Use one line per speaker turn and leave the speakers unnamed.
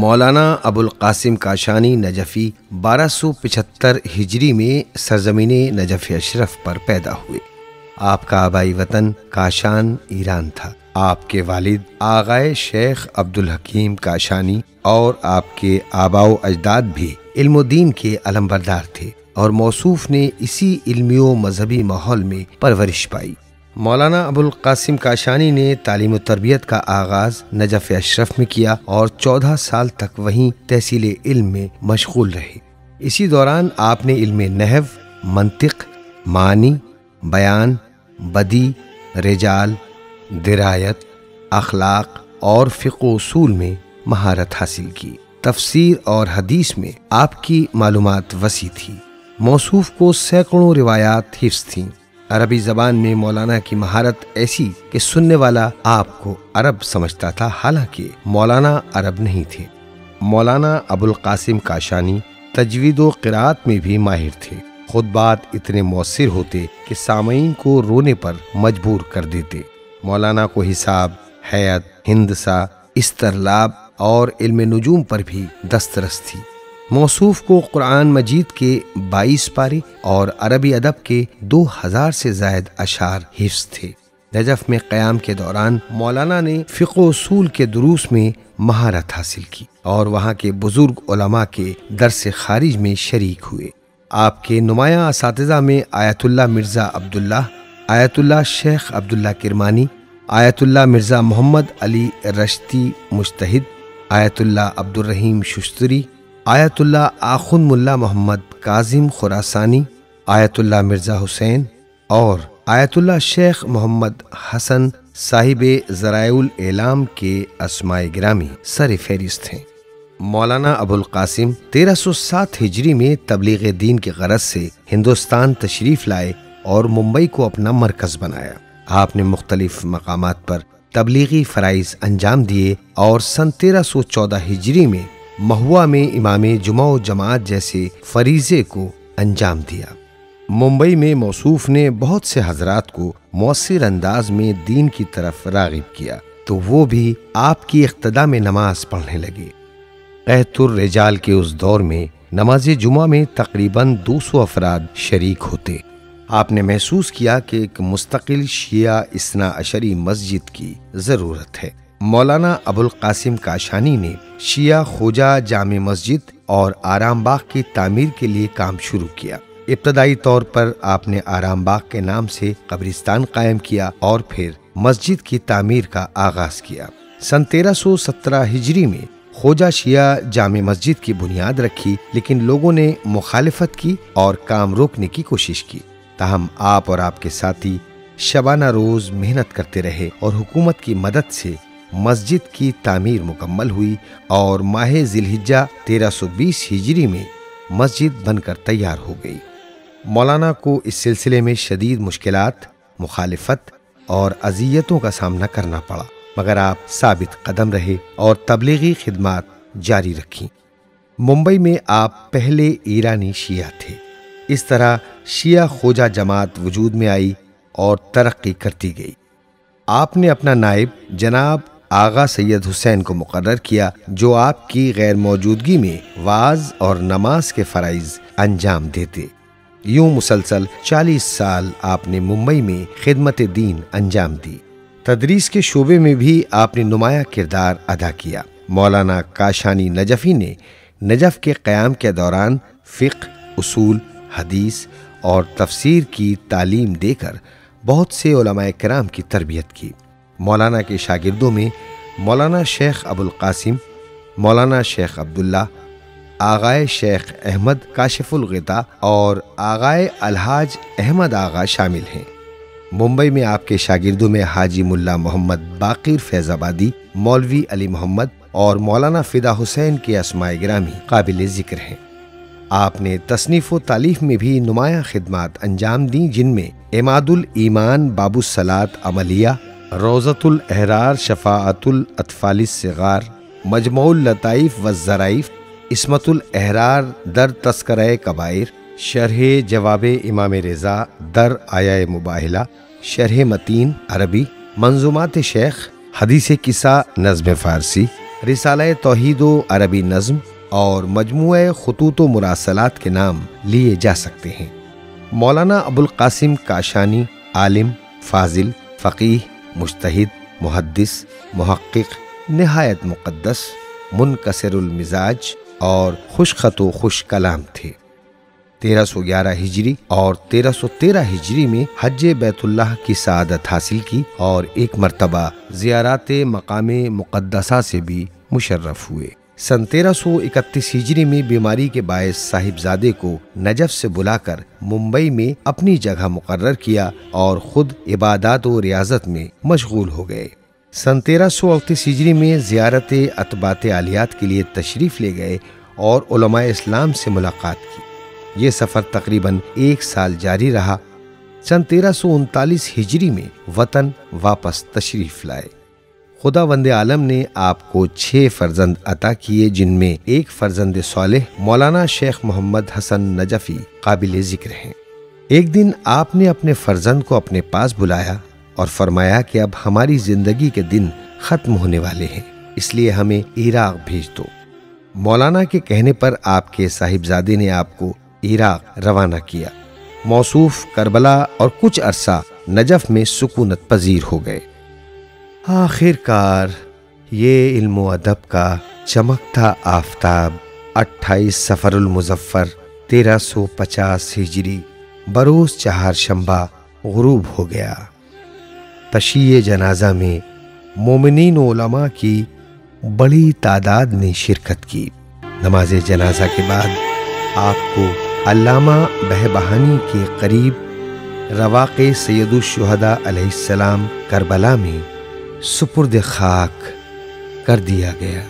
مولانا ابوالقاسم کاشانی نجفی 1275 ہجری میں سرزمین نجف اشرف پر پیدا ہوئے۔ آپ کا آبائی وطن کاشان ایران تھا۔ آپ کے والد آغائے شیخ عبدالحکیم کاشانی اور آپ کے آباء و اجداد بھی علم و دین کے علمبردار تھے اور موصوف نے اسی علمی و مذہبی ماحول میں پرورش پائی۔ مولانا ابوالقاسم کاشانی نے تعلیم و تربیت کا آغاز نجف اشرف میں کیا اور 14 سال تک وہیں تحصیل علم میں مشغول رہے۔ اسی دوران آپ نے علم نحو، منطق، معانی، بیان، بدیع، رجال، درایت، اخلاق اور فقہ و اصول میں مہارت حاصل کی۔ تفسیر اور حدیث میں آپ کی معلومات وسیع تھی۔ موصوف کو سینکڑوں روایات حفظ تھیں۔ عربی زبان میں مولانا کی مہارت ایسی کہ سننے والا آپ کو عرب سمجھتا تھا، حالانکہ مولانا عرب نہیں تھے۔ مولانا ابوالقاسم کاشانی تجوید و قرات میں بھی ماہر تھے۔ خطبات اتنے مؤثر ہوتے کہ سامعین کو رونے پر مجبور کر دیتے۔ مولانا کو حساب، حیات، ہندسہ، استرلاب اور علم نجوم پر بھی دسترس تھی۔ موصوف کو قرآن مجید کے 22 پارے اور عربی ادب کے 2000 سے زائد اشعار حفظ تھے۔ نجف میں قیام کے دوران مولانا نے فقہ و اصول کے دروس میں مہارت حاصل کی اور وہاں کے بزرگ علماء کے درس خارج میں شریک ہوئے۔ آپ کے نمایاں اساتذہ میں آیت اللہ مرزا عبداللہ، آیت اللہ شیخ عبداللہ کرمانی، آیت اللہ مرزا محمد علی رشتی مجتہد، آیت اللہ عبدالرحیم ششتری، آیت اللہ آخند ملا محمد کاظم خراسانی، آیت اللہ مرزا حسین اور آیت اللہ شیخ محمد حسن صاحب ذرائع الاعلام کے اسماء گرامی سر فہرست ہیں۔ مولانا ابوالقاسم 1307 ہجری میں تبلیغ دین کے غرض سے ہندوستان تشریف لائے اور ممبئی کو اپنا مرکز بنایا۔ آپ نے مختلف مقامات پر تبلیغی فرائض انجام دیے اور سن 1314 ہجری میں مہوا میں امام جمعہ و جماعت جیسے فریضے کو انجام دیا۔ ممبئی میں موصوف نے بہت سے حضرات کو مؤثر انداز میں دین کی طرف راغب کیا تو وہ بھی آپ کی اقتداء میں نماز پڑھنے لگے۔ قحط الرجال کے اس دور میں نماز جمعہ میں تقریباً 200 افراد شریک ہوتے۔ آپ نے محسوس کیا کہ ایک مستقل شیعہ اثنا عشری مسجد کی ضرورت ہے۔ مولانا ابوالقاسم کاشانی نے شیعہ خوجہ جامع مسجد اور آرام باغ کی تعمیر کے لیے کام شروع کیا۔ ابتدائی طور پر آپ نے آرام باغ کے نام سے قبرستان قائم کیا اور پھر مسجد کی تعمیر کا آغاز کیا۔ سن 1317 ہجری میں خوجہ شیعہ جامع مسجد کی بنیاد رکھی، لیکن لوگوں نے مخالفت کی اور کام روکنے کی کوشش کی۔ تاہم آپ اور آپ کے ساتھی شبانہ روز محنت کرتے رہے اور حکومت کی مدد سے مسجد کی تعمیر مکمل ہوئی اور ماہ ذی الحجہ 1320 ہجری میں مسجد بن کر تیار ہو گئی۔ مولانا کو اس سلسلے میں شدید مشکلات، مخالفت اور اذیتوں کا سامنا کرنا پڑا، مگر آپ ثابت قدم رہے اور تبلیغی خدمات جاری رکھیں۔ ممبئی میں آپ پہلے ایرانی شیعہ تھے۔ اس طرح شیعہ خوجہ جماعت وجود میں آئی اور ترقی کرتی گئی۔ آپ نے اپنا نائب جناب آغا سید حسین کو مقرر کیا، جو آپ کی غیر موجودگی میں وعظ اور نماز کے فرائض انجام دیتے۔ یوں مسلسل 40 سال آپ نے ممبئی میں خدمت دین انجام دی۔ تدریس کے شعبے میں بھی آپ نے نمایاں کردار ادا کیا۔ مولانا کاشانی نجفی نے نجف کے قیام کے دوران فقہ، اصول، حدیث اور تفسیر کی تعلیم دے کر بہت سے علماء کرام کی تربیت کی۔ مولانا کے شاگردوں میں مولانا شیخ ابوالقاسم، مولانا شیخ عبداللہ، آغائے شیخ احمد کاشف الغطاء اور آغائے الحاج احمد آغا شامل ہیں۔ ممبئی میں آپ کے شاگردوں میں حاجی ملا محمد باقر فیض آبادی، مولوی علی محمد اور مولانا فدا حسین کے اسماء گرامی قابل ذکر ہیں۔ آپ نے تصنیف و تالیف میں بھی نمایاں خدمات انجام دیں، جن میں عماد الایمان باب الصلاۃ عملیہ، روضۃ الاحرار شفاعت الاطفال الصغار، مجموع اللطائف والظرائف، عصمت الاحرار در تذکرہ کبائر، شرح جواب امام رضا در آیہ مباہلہ، شرح متین عربی، منظومات شیخ، حدیث قصہ نظم فارسی، رسالہ توحید و عربی نظم اور مجموعہ خطوط و مراسلات کے نام لیے جا سکتے ہیں۔ مولانا ابوالقاسم کاشانی عالم، فاضل، فقیہ، مجتہد، محدث، محقق، نہایت مقدس، منکسر المزاج اور خوش خط و خوش کلام تھے۔ 1311 ہجری اور 1313 ہجری میں حج بیت اللہ کی سعادت حاصل کی اور ایک مرتبہ زیارات مقام مقدسہ سے بھی مشرف ہوئے۔ سن 1331 ہجری میں بیماری کے باعث صاحبزادے کو نجف سے بلا کر ممبئی میں اپنی جگہ مقرر کیا اور خود عبادات و ریاضت میں مشغول ہو گئے۔ سن 1338 ہجری میں زیارت اتباط عالیات کے لیے تشریف لے گئے اور علماء اسلام سے ملاقات کی۔ یہ سفر تقریباً 1 سال جاری رہا۔ سن 1339 ہجری میں وطن واپس تشریف لائے۔ خداوند عالم نے آپ کو 6 فرزند عطا کیے، جن میں ایک فرزند صالح مولانا شیخ محمد حسن نجفی قابل ذکر ہیں۔ ایک دن آپ نے اپنے فرزند کو اپنے پاس بلایا اور فرمایا کہ اب ہماری زندگی کے دن ختم ہونے والے ہیں، اس لیے ہمیں عراق بھیج دو۔ مولانا کے کہنے پر آپ کے صاحبزادے نے آپ کو عراق روانہ کیا۔ موصوف کربلا اور کچھ عرصہ نجف میں سکونت پذیر ہو گئے۔ آخر کار یہ علم و ادب کا چمکتا آفتاب 28 صفر المظفر 1350 ہجری بروز چہارشنبہ غروب ہو گیا۔ تشییع جنازہ میں مومنین و علماء کی بڑی تعداد نے شرکت کی۔ نماز جنازہ کے بعد آپ کو علامہ بہبہانی کے قریب رواق سید الشہداء علیہ السلام کربلا میں سپرد خاک کر دیا گیا۔